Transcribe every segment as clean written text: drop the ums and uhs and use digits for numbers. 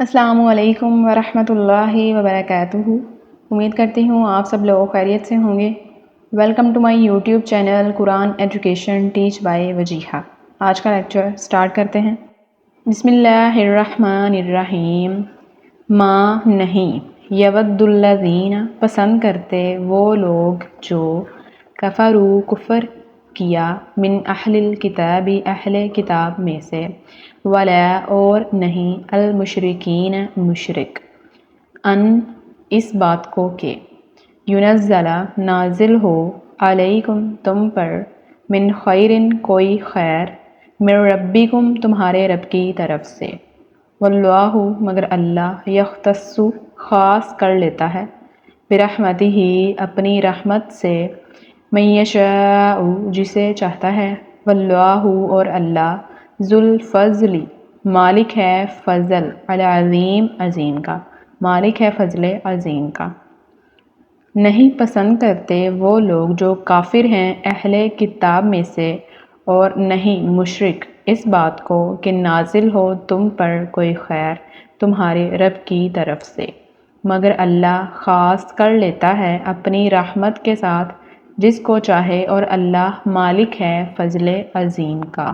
السلام علیکم ورحمۃ اللہ وبرکاتہ۔ امید کرتی ہوں آپ سب لوگ خیریت سے ہوں گے۔ Welcome to my YouTube channel Quran education teach by Wajiha. آج کا لیکچر سٹارٹ کرتے ہیں۔ بسم اللہ الرحمن الرحیم۔ ما نہیں، یود الذین پسند کرتے وہ لوگ جو کفروا کفر کیا، من اہل الکتاب اہل کتاب میں سے، ولا اور نہیں، المشرکین مشرک، ان اس بات کو کہ ینزل نازل ہو، علیکم تم پر، من خیرن کوئی خیر، من ربکم تمہارے رب کی طرف سے، واللہ مگر اللہ، یختص خاص کر لیتا ہے، برحمتہ اپنی رحمت سے، من یشاء جسے چاہتا ہے، واللہ اور اللہ، ذو الفضل مالک ہے فضل، العظیم عظیم کا، مالک ہے فضل عظیم کا۔ نہیں پسند کرتے وہ لوگ جو کافر ہیں اہل کتاب میں سے، اور نہیں مشرک اس بات کو کہ نازل ہو تم پر کوئی خیر تمہارے رب کی طرف سے، مگر اللہ خاص کر لیتا ہے اپنی رحمت کے ساتھ جس کو چاہے، اور اللہ مالک ہے فضل عظیم کا۔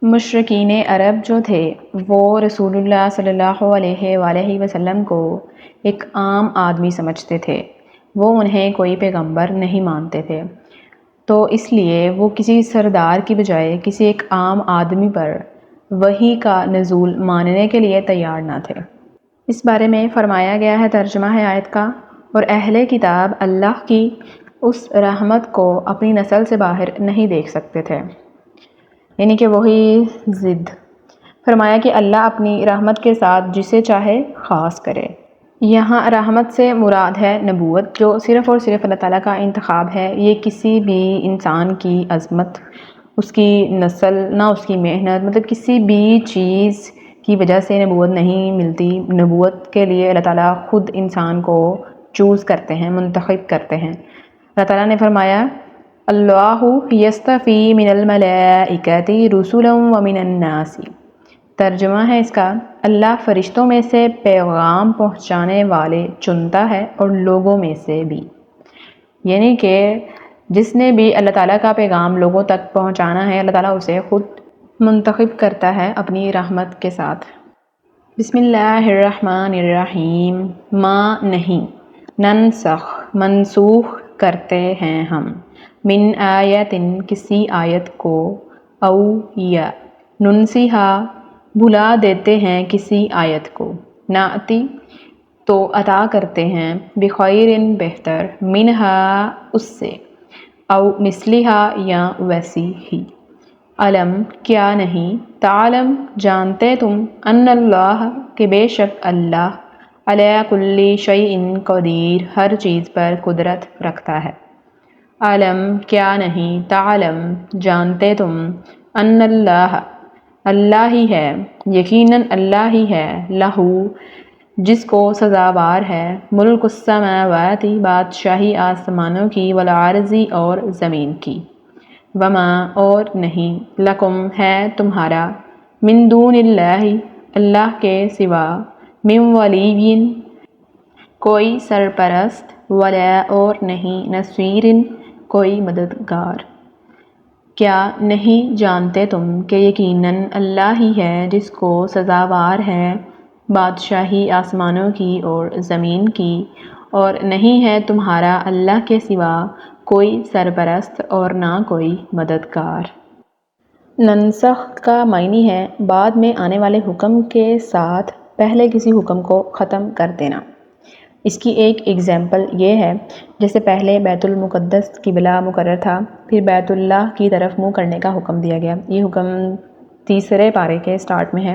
مشرکین عرب جو تھے وہ رسول اللہ صلی اللہ علیہ وآلہ وسلم کو ایک عام آدمی سمجھتے تھے، وہ انہیں کوئی پیغمبر نہیں مانتے تھے، تو اس لیے وہ کسی سردار کی بجائے کسی ایک عام آدمی پر وحی کا نزول ماننے کے لیے تیار نہ تھے۔ اس بارے میں فرمایا گیا ہے، ترجمہ ہے آیت کا، اور اہل کتاب اللہ کی اس رحمت کو اپنی نسل سے باہر نہیں دیکھ سکتے تھے، یعنی کہ وہی ضد۔ فرمایا کہ اللہ اپنی رحمت کے ساتھ جسے چاہے خاص کرے۔ یہاں رحمت سے مراد ہے نبوت، جو صرف اور صرف اللہ تعالیٰ کا انتخاب ہے۔ یہ کسی بھی انسان کی عظمت، اس کی نسل، نہ اس کی محنت، مطلب کسی بھی چیز کی وجہ سے نبوت نہیں ملتی۔ نبوت کے لیے اللہ تعالیٰ خود انسان کو چوز کرتے ہیں، منتخب کرتے ہیں۔ اللہ تعالیٰ نے فرمایا، اللہ یصطفی من الملائکۃ رسلا ومن الناس۔ ترجمہ ہے اس کا، اللہ فرشتوں میں سے پیغام پہنچانے والے چنتا ہے اور لوگوں میں سے بھی، یعنی کہ جس نے بھی اللہ تعالیٰ کا پیغام لوگوں تک پہنچانا ہے، اللہ تعالیٰ اسے خود منتخب کرتا ہے اپنی رحمت کے ساتھ۔ بسم اللہ الرحمن الرحیم۔ ما نہیں، ننسخ منسوخ کرتے ہیں ہم، من آیت کسی آیت کو، او یا ننسیہا بھلا دیتے ہیں کسی آیت کو، ناتی تو عطا کرتے ہیں، بخیر بہتر، منہا اس سے، او مثلہا یا ویسی ہی، علم کیا نہیں، تعلم جانتے تم، ان اللہ کہ بے شک اللہ، علی کل شیء قدیر ہر چیز پر قدرت رکھتا ہے۔ علم کیا نہیں، تعلم جانتے تم، ان اللہ اللہ ہی ہے، یقیناً اللہ ہی ہے، لہو جس کو سزاوار ہے، ملک السماوات بادشاہی آسمانوں کی، والارض اور زمین کی، وما اور نہیں، لکم ہے تمہارا، من دون اللہ اللہ کے سوا، من ولی کوئی سرپرست، ولا اور نہیں، نصیر کوئی مددگار۔ کیا نہیں جانتے تم کہ یقیناً اللہ ہی ہے جس کو سزاوار ہے بادشاہی آسمانوں کی اور زمین کی، اور نہیں ہے تمہارا اللہ کے سوا کوئی سرپرست اور نہ کوئی مددگار۔ ننسخ کا معنی ہے بعد میں آنے والے حکم کے ساتھ پہلے کسی حکم کو ختم کر دینا۔ اس کی ایک اگزامپل یہ ہے، جیسے پہلے بیت المقدس قبلہ مقرر تھا، پھر بیت اللہ کی طرف منہ کرنے کا حکم دیا گیا۔ یہ حکم تیسرے پارے کے سٹارٹ میں ہے۔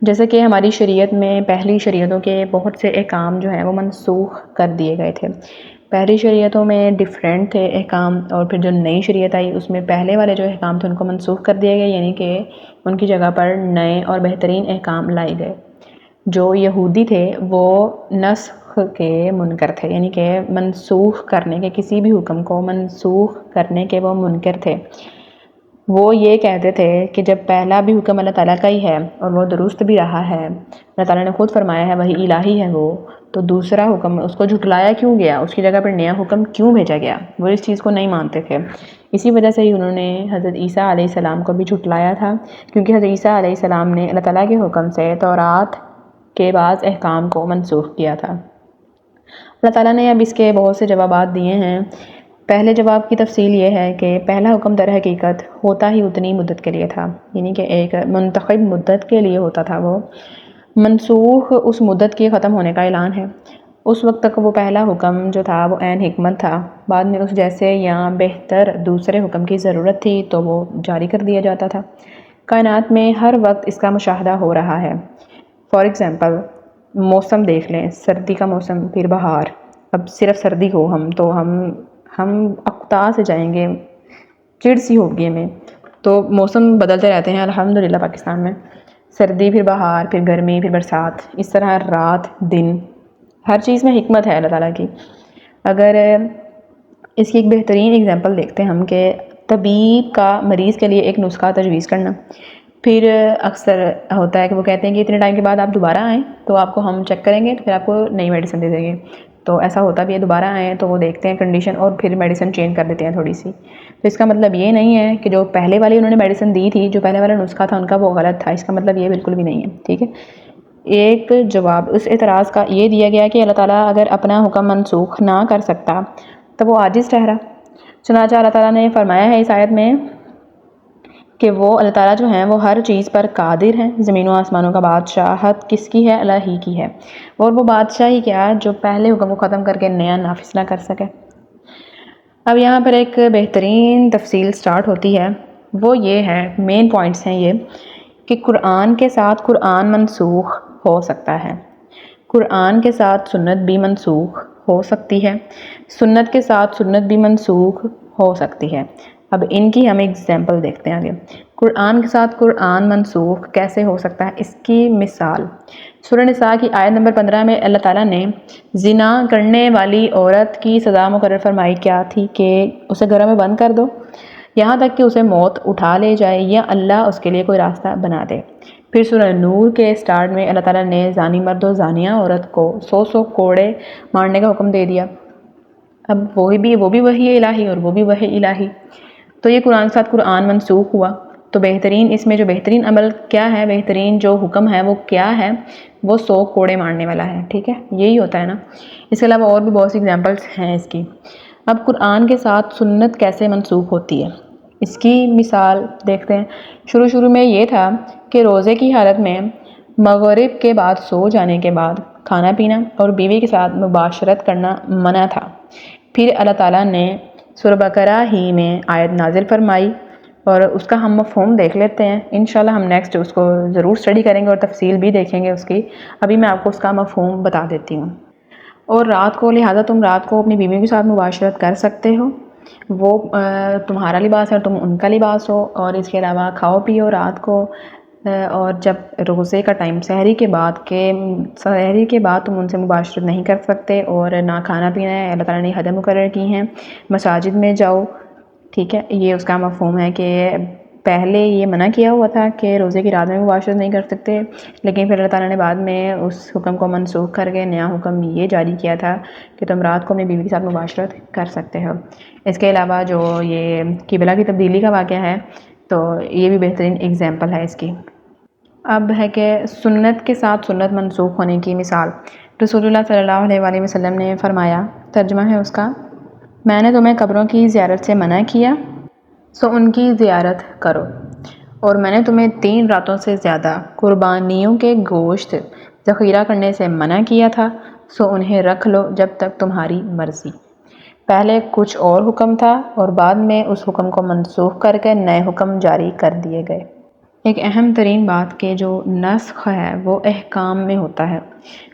جیسے کہ ہماری شریعت میں پہلی شریعتوں کے بہت سے احکام جو ہیں وہ منسوخ کر دیے گئے تھے۔ پہلی شریعتوں میں ڈیفرنٹ تھے احکام، اور پھر جو نئی شریعت آئی اس میں پہلے والے جو احکام تھے ان کو منسوخ کر دیا گیا، یعنی کہ ان کی جگہ پر نئے اور بہترین احکام لائے گئے۔ جو یہودی تھے وہ نسخ کے منکر تھے، یعنی کہ منسوخ کرنے کے، کسی بھی حکم کو منسوخ کرنے کے وہ منکر تھے۔ وہ یہ کہتے تھے کہ جب پہلا بھی حکم اللہ تعالیٰ کا ہی ہے اور وہ درست بھی رہا ہے، اللہ تعالیٰ نے خود فرمایا ہے وہی الہی ہے وہ، تو دوسرا حکم اس کو جھٹلایا کیوں گیا، اس کی جگہ پر نیا حکم کیوں بھیجا گیا؟ وہ اس چیز کو نہیں مانتے تھے۔ اسی وجہ سے ہی انہوں نے حضرت عیسیٰ علیہ السلام کو بھی جھٹلایا تھا، کیونکہ حضرت عیسیٰ علیہ السلام نے اللہ تعالیٰ کے حکم سے تورات کے بعض احکام کو منسوخ کیا تھا۔ اللہ تعالیٰ نے اب اس کے بہت سے جوابات دیے ہیں۔ پہلے جواب کی تفصیل یہ ہے کہ پہلا حکم در حقیقت ہوتا ہی اتنی مدت کے لیے تھا، یعنی کہ ایک منتخب مدت کے لیے ہوتا تھا، وہ منسوخ اس مدت کے ختم ہونے کا اعلان ہے۔ اس وقت تک وہ پہلا حکم جو تھا وہ عین حکمت تھا، بعد میں اس جیسے یا بہتر دوسرے حکم کی ضرورت تھی تو وہ جاری کر دیا جاتا تھا۔ کائنات میں ہر وقت اس کا مشاہدہ ہو رہا ہے۔ فار ایگزامپل موسم دیکھ لیں، سردی کا موسم، پھر بہار۔ اب صرف سردی ہو تو ہم اقتا سے جائیں گے، چڑ سی ہوگی ہمیں۔ تو موسم بدلتے رہتے ہیں الحمدللہ پاکستان میں، سردی پھر بہار پھر گرمی پھر برسات، اس طرح رات دن، ہر چیز میں حکمت ہے اللہ تعالیٰ کی۔ اگر اس کی ایک بہترین اگزامپل دیکھتے ہیں ہم کہ طبیب کا مریض کے لیے ایک نسخہ تجویز کرنا، پھر اکثر ہوتا ہے کہ وہ کہتے ہیں کہ اتنے ٹائم کے بعد آپ دوبارہ آئیں تو آپ کو ہم چیک کریں گے تو پھر آپ کو نئی میڈیسن دے دیں گے۔ تو ایسا ہوتا بھی ہے، دوبارہ آئیں تو وہ دیکھتے ہیں کنڈیشن اور پھر میڈیسن چینج کر دیتے ہیں تھوڑی سی۔ تو اس کا مطلب یہ نہیں ہے کہ جو پہلے والی انہوں نے میڈیسن دی تھی، جو پہلے والا نسخہ تھا ان کا وہ غلط تھا، اس کا مطلب یہ بالکل بھی نہیں ہے، ٹھیک ہے۔ ایک جواب اس اعتراض کا یہ دیا گیا کہ اللہ تعالیٰ اگر اپنا حکم منسوخ نہ کر سکتا تو وہ عاجز ٹھہرا۔ چنانچہ اللہ تعالیٰ نے فرمایا ہے اس آیت میں کہ وہ اللہ تعالیٰ جو ہیں وہ ہر چیز پر قادر ہیں، زمین و آسمانوں کا بادشاہت کس کی ہے؟ اللہ ہی کی ہے، اور وہ بادشاہ ہی کیا جو پہلے حکم کو ختم کر کے نیا نافذ نہ کر سکے۔ اب یہاں پر ایک بہترین تفصیل سٹارٹ ہوتی ہے، وہ یہ ہے، مین پوائنٹس ہیں یہ کہ قرآن کے ساتھ قرآن منسوخ ہو سکتا ہے، قرآن کے ساتھ سنت بھی منسوخ ہو سکتی ہے، سنت کے ساتھ سنت بھی منسوخ ہو سکتی ہے۔ اب ان کی ہم ایگزامپل دیکھتے ہیں آگے۔ قرآن کے ساتھ قرآن منسوخ کیسے ہو سکتا ہے؟ اس کی مثال سورہ نساء کی آیت نمبر 15 میں اللہ تعالیٰ نے زنا کرنے والی عورت کی سزا مقرر فرمائی، کیا تھی؟ کہ اسے گھروں میں بند کر دو یہاں تک کہ اسے موت اٹھا لے جائے یا اللہ اس کے لیے کوئی راستہ بنا دے۔ پھر سورہ نور کے سٹارٹ میں اللہ تعالیٰ نے زانی مرد و زانیہ عورت کو 100 کوڑے مارنے کا حکم دے دیا۔ اب وہ بھی وحی الہی اور وہ بھی وحی الہی، تو یہ قرآن کے ساتھ قرآن منسوخ ہوا۔ تو بہترین اس میں جو بہترین عمل کیا ہے، بہترین جو حکم ہے وہ کیا ہے؟ وہ 100 کوڑے مارنے والا ہے، ٹھیک ہے، یہی ہوتا ہے نا۔ اس کے علاوہ اور بھی بہت سی ایگزامپلس ہیں اس کی۔ اب قرآن کے ساتھ سنت کیسے منسوخ ہوتی ہے، اس کی مثال دیکھتے ہیں۔ شروع میں یہ تھا کہ روزے کی حالت میں مغرب کے بعد سو جانے کے بعد کھانا پینا اور بیوی کے ساتھ مباشرت کرنا منع تھا۔ پھر اللہ تعالیٰ نے سورہ بقرہ ہی میں آیت نازل فرمائی اور اس کا ہم مفہوم دیکھ لیتے ہیں۔ انشاءاللہ ہم نیکسٹ اس کو ضرور اسٹڈی کریں گے اور تفصیل بھی دیکھیں گے اس کی۔ ابھی میں آپ کو اس کا مفہوم بتا دیتی ہوں۔ اور رات کو، لہٰذا تم رات کو اپنی بیویوں کے ساتھ مباشرت کر سکتے ہو، وہ تمہارا لباس ہے اور تم ان کا لباس ہو، اور اس کے علاوہ کھاؤ پیو رات کو، اور جب روزے کا ٹائم سحری کے بعد تم ان سے مباشرت نہیں کر سکتے اور نہ کھانا پینا ہے۔ اللہ تعالیٰ نے حد مقرر کی ہیں۔ مساجد میں جاؤ، ٹھیک ہے، یہ اس کا مفہوم ہے کہ پہلے یہ منع کیا ہوا تھا کہ روزے کی رات میں مباشرت نہیں کر سکتے، لیکن پھر اللہ تعالیٰ نے بعد میں اس حکم کو منسوخ کر کے نیا حکم یہ جاری کیا تھا کہ تم رات کو اپنی بیوی کے ساتھ مباشرت کر سکتے ہو۔ اس کے علاوہ جو یہ قبلہ کی تبدیلی کا واقعہ ہے تو یہ بھی بہترین اگزامپل ہے اس کی۔ اب ہے کہ سنت کے ساتھ سنت منسوخ ہونے کی مثال۔ رسول اللہ صلی اللہ علیہ وآلہ وسلم نے فرمایا، ترجمہ ہے اس کا، میں نے تمہیں قبروں کی زیارت سے منع کیا سو ان کی زیارت کرو، اور میں نے تمہیں 3 راتوں سے زیادہ قربانیوں کے گوشت ذخیرہ کرنے سے منع کیا تھا سو انہیں رکھ لو جب تک تمہاری مرضی۔ پہلے کچھ اور حکم تھا اور بعد میں اس حکم کو منسوخ کر کے نئے حکم جاری کر دیے گئے۔ ایک اہم ترین بات کہ جو نسخ ہے وہ احکام میں ہوتا ہے،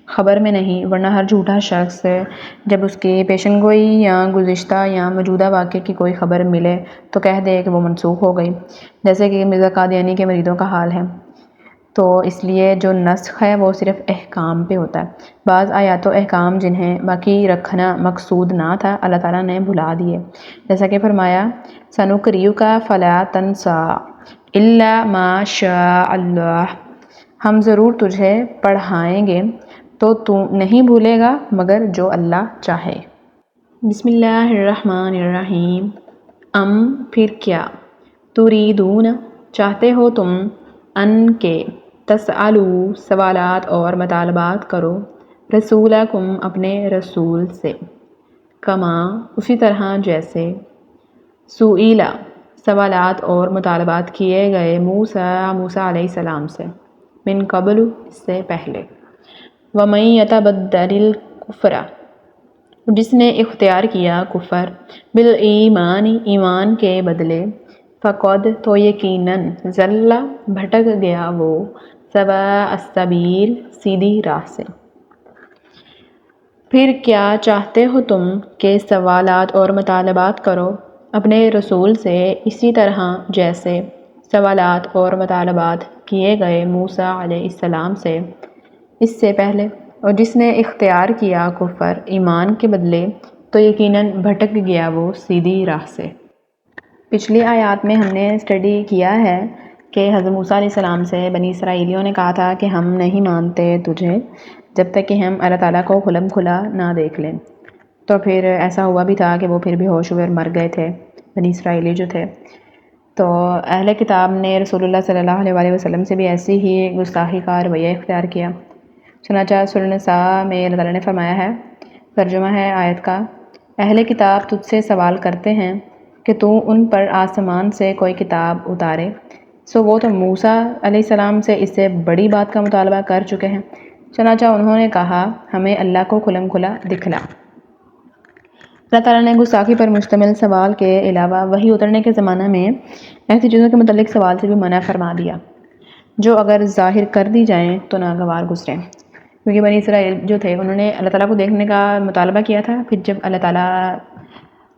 خبر میں نہیں، ورنہ ہر جھوٹا شخص جب اس کی پیشن گوئی یا گزشتہ یا موجودہ واقعے کی کوئی خبر ملے تو کہہ دے کہ وہ منسوخ ہو گئی، جیسے کہ مرزا قادیانی کے مریدوں کا حال ہے۔ تو اس لیے جو نسخ ہے وہ صرف احکام پہ ہوتا ہے۔ بعض آیات و احکام جنہیں باقی رکھنا مقصود نہ تھا اللہ تعالیٰ نے بھلا دیے، جیسا کہ فرمایا سَنُقْرِئُكَ فَلَا تَنْسَىٰ إِلَّا مَا شَاءَ اللَّهُ، ہم ضرور تجھے پڑھائیں گے تو نہیں بھولے گا مگر جو اللہ چاہے۔ بسم اللہ الرحمن الرحیم۔ پھر کیا، تریدون چاہتے ہو تم، ان کے تسألوا سوالات اور مطالبات کرو، رسولکم اپنے رسول سے، کما اسی طرح جیسے، سئیلا سوالات اور مطالبات کیے گئے موسیٰ علیہ السلام سے، من قبل اس سے پہلے، ومن یتبدل الکفر جس نے اختیار کیا کفر، بالایمان ایمان کے بدلے، فقد تو یقیناً ضل بھٹک گیا وہ، سواء السبیل سیدھی راہ سے۔ پھر کیا چاہتے ہو تم کہ سوالات اور مطالبات کرو اپنے رسول سے اسی طرح جیسے سوالات اور مطالبات کیے گئے موسیٰ علیہ السلام سے اس سے پہلے، اور جس نے اختیار کیا کفر ایمان کے بدلے تو یقیناً بھٹک گیا وہ سیدھی راہ سے۔ پچھلی آیات میں ہم نے اسٹڈی کیا ہے کہ حضرت موسیٰ علیہ السلام سے بنی اسرائیلیوں نے کہا تھا کہ ہم نہیں مانتے تجھے جب تک کہ ہم اللہ تعالیٰ کو کھلم کھلا نہ دیکھ لیں۔ تو پھر ایسا ہوا بھی تھا کہ وہ پھر بھی ہوش ہوئے مر گئے تھے بنی اسرائیلی جو تھے۔ تو اہل کتاب نے رسول اللہ صلی اللہ علیہ وسلم سے بھی ایسی ہی گستاخی کا رویہ اختیار کیا۔ چنانچہ سورہ نساء میں اللہ تعالیٰ نے فرمایا ہے، ترجمہ ہے آیت کا، اہل کتاب تجھ سے سوال کرتے ہیں کہ تو ان پر آسمان سے کوئی کتاب اتارے، سو وہ تو موسیٰ علیہ السلام سے اس سے بڑی بات کا مطالبہ کر چکے ہیں۔ چنانچہ انہوں نے کہا ہمیں اللہ کو کھلم کھلا دکھلا۔ اللہ تعالیٰ نے گستاخی پر مشتمل سوال کے علاوہ وحی اترنے کے زمانہ میں ایسی چیزوں کے متعلق سوال سے بھی منع فرما دیا جو اگر ظاہر کر دی جائیں تو ناگوار گزریں، کیونکہ بنی اسرائیل جو تھے انہوں نے اللہ تعالیٰ کو دیکھنے کا مطالبہ کیا تھا، پھر جب اللہ تعالیٰ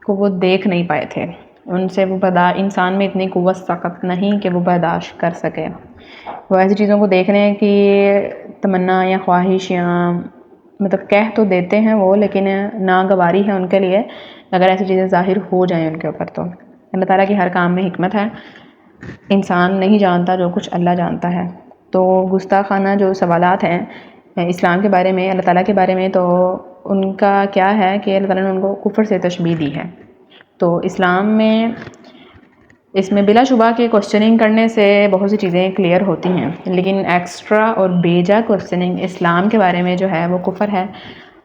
کو وہ دیکھ نہیں پائے تھے، ان سے وہ انسان میں اتنی قوت طاقت نہیں کہ وہ برداشت کر سکے، وہ ایسی چیزوں کو دیکھنے کی تمنا یا خواہش یا مطلب کہہ تو دیتے ہیں وہ، لیکن ناگواری ہے ان کے لیے اگر ایسی چیزیں ظاہر ہو جائیں ان کے اوپر۔ تو اللہ تعالیٰ کی ہر کام میں حکمت ہے، انسان نہیں جانتا جو کچھ اللہ جانتا ہے۔ تو گستاخانہ جو سوالات ہیں اسلام کے بارے میں، اللہ تعالیٰ کے بارے میں، تو ان کا کیا ہے کہ اللہ تعالیٰ نے ان کو کفر سے تشبیہ دی ہے۔ تو اسلام میں اس میں بلا شبہ کہ کوسچننگ کرنے سے بہت سی چیزیں کلیئر ہوتی ہیں، لیکن ایکسٹرا اور بیجا کوسچننگ اسلام کے بارے میں جو ہے وہ کفر ہے۔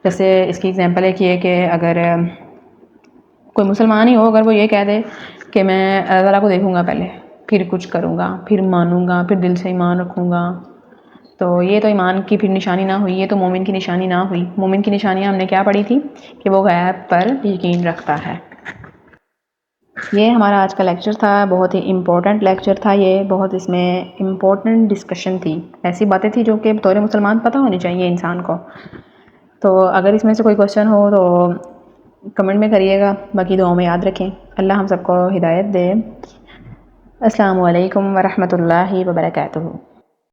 جیسے اس کی اگزامپل ایک یہ کہ اگر کوئی مسلمان ہی ہو، اگر وہ یہ کہہ دے کہ میں اللہ تعالیٰ کو دیکھوں گا پہلے پھر کچھ کروں گا، پھر مانوں گا، پھر دل سے ایمان رکھوں گا، تو یہ تو ایمان کی پھر نشانی نہ ہوئی، یہ تو مومن کی نشانی نہ ہوئی۔ مومن کی نشانیاں ہم نے کیا پڑھی تھی کہ وہ غیب پر یقین رکھتا ہے۔ یہ ہمارا آج کا لیکچر تھا، بہت ہی امپورٹنٹ لیکچر تھا یہ، بہت اس میں امپورٹنٹ ڈسکشن تھی، ایسی باتیں تھی جو کہ بطور مسلمان پتہ ہونی چاہیے انسان کو۔ تو اگر اس میں سے کوئی کوشچن ہو تو کمنٹ میں کریے گا، باقی دعاؤں میں یاد رکھیں۔ اللہ ہم سب کو ہدایت دے۔ السلام علیکم ورحمۃ اللہ وبرکاتہ۔